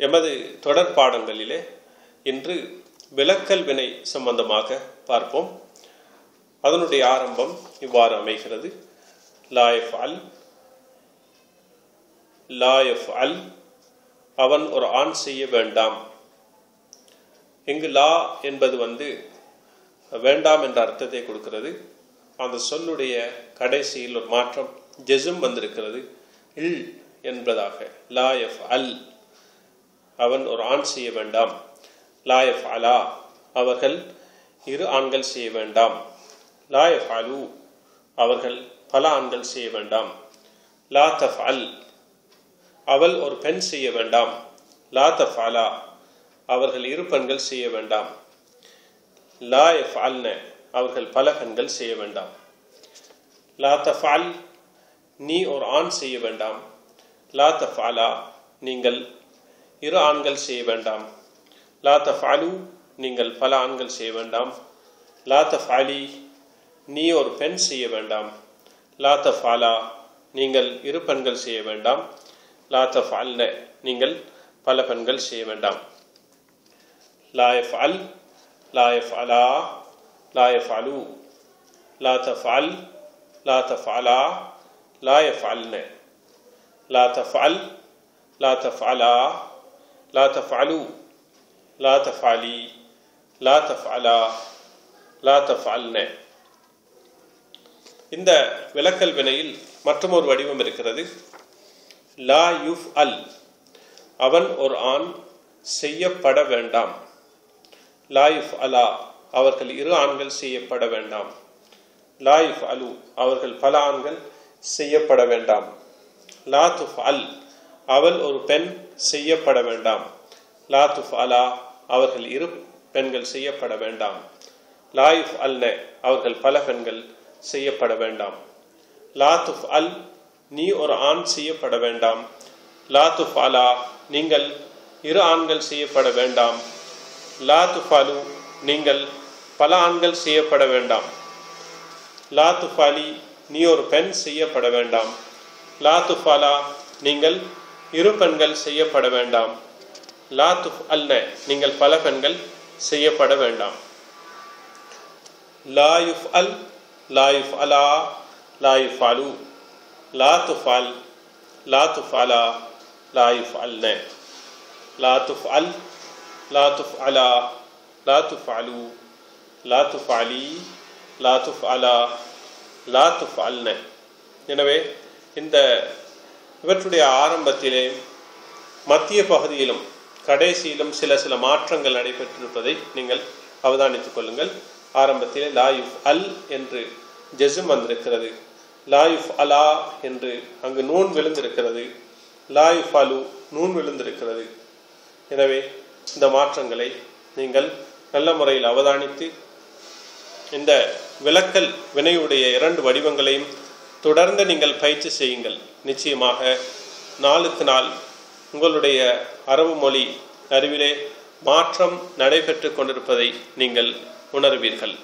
எமது தொடர் பாடங்களிலே இன்று விலக்கல் வினை சம்பந்தமாக பார்ப்போம். அதனுடைய ஆரம்பம் இவ்வாறு அமைகிறது. லா யஃப்அல், லா யஃப்அல், அவன் ஒரு ஆண் செய்ய வேண்டாம். இங்கு லா என்பது வேண்டாம் என்ற அர்த்தத்தை கொடுக்கிறது. அந்த சொல்லுடைய கடைசியில் ஒரு மாற்றம், ஜெசும் வந்திருக்கிறது. இல் என்பதாக லா யஃப்அல், அவன் ஒரு ஆண் செய்ய வேண்டாம். லா யஃப்அலா, அவர்கள் இரு ஆண்கள் செய்ய வேண்டாம். லா யஃப்அலு, அவர்கள் பல ஆண்கள் செய்ய வேண்டாம். லா தஃப்அல், அவள் ஒரு பெண் செய்ய வேண்டாம். லா தஃப்அலா, அவர்கள் இரு பெண்கள் செய்ய வேண்டாம். லா யஃப்அல்ன, அவர்கள் பல பெண்கள் செய்ய வேண்டாம். லா தஃப்அல், நீ ஒரு ஆண் செய்ய வேண்டாம். லா தஃப்அலா, நீங்கள் இரு ஆண்கள் செய்ய வேண்டாம். லா தஃப்அலு, நீங்கள் பல ஆண்கள் செய்ய வேண்டாம். லா தஃப்அலி, நீ ஒரு பெண் செய்ய வேண்டாம். லா தஃப்அலா, நீங்கள் இரு பெண்கள் செய்ய வேண்டாம். லா தஃப்அல்ன, நீங்கள் பல பெண்கள் செய்ய வேண்டாம். லா யஃப்அல், லா யஃப்அலா, லா யஃப்அலு, லா தஃப்அல், லா தஃப்அலா, லா யஃப்அல்ன, லா தஃப்அல், லா தஃப்அலா, லா தஃப்அலு, லா தஃப்அலி, லா தஃப்அலா, லா தஃப்அல்ன. இந்த விலக்கல் வினையில் மற்றொரு வடிவம் இருக்கிறது. லா யுஃப்அல், அவன் ஒரு ஆண் செய்யப்பட வேண்டாம். லா யுஃப்அலா, அவர்கள் இரு ஆண்கள் செய்யப்பட வேண்டாம். லா யுஃப்அலு, அவர்கள் பல ஆண்கள் செய்யப்பட வேண்டாம். லா துஃப்அல், அவள் ஒரு பெண் செய்யப்பட வேண்டாம். லா துஃப்அலா, அவர்கள் இரு பெண்கள் செய்யப்பட வேண்டாம். லா யுஃப்அல்ன, அவர்கள் பல பெண்கள் செய்யப்பட வேண்டாம். லா துஃப்அல், நீ ஒரு ஆண் செய்யப்பட வேண்டாம். லா துஃப்அலா, நீங்கள் இரு ஆண்கள் செய்யப்பட வேண்டாம். லா துஃப்அலு, நீங்கள் பல ஆண்கள் செய்யப்பட வேண்டாம். லா துஃப்அலி, நீ ஒரு பெண் செய்யப்பட வேண்டாம். லா துஃப்அலா, நீங்கள் இரு பெண்கள் செய்யப்பட வேண்டாம். லா துஃப்அல்ன, நீங்கள் பல பெண்கள் செய்யப்பட வேண்டாம். லா யுஃப்அல், லா யுஃப்அலா, லா யுஃப்அலு, லா துஃப்அல், லா துஃப்அலா, லா யுஃப்அல்ன, லா துஃப்அல், லா துஃப்அலா, லா துஃப்அலு, லா துஃப்அலி, லா துஃப்அலா, லா துஃப்அல்ன. எனவே இவற்றுடைய ஆரம்பத்திலே மத்திய பகுதியிலும் கடைசியிலும் சில மாற்றங்கள் நடைபெற்றிருப்பதை நீங்கள் அவதானித்துக் கொள்ளுங்கள். ஆரம்பத்திலே லா யுஃப்அல் என்று ஜெசும் வந்திருக்கிறது. லா யுஃப்அலா என்று அங்கு நூன் விழுந்திருக்கிறது. லா யுஃப்அலு, நூன் விழுந்திருக்கிறது. எனவே இந்த மாற்றங்களை நீங்கள் நல்ல முறையில் அவதானித்து இந்த விலக்கல் வினையுடைய இரண்டு வடிவங்களையும் தொடர்ந்து நீங்கள் பயிற்சி செய்யுங்கள். நிச்சயமாக நாளுக்கு நாள் உங்களுடைய அரபு மொழி அறிவிலே மாற்றம் நடைபெற்று கொண்டிருப்பதை நீங்கள் உணர்வீர்கள்.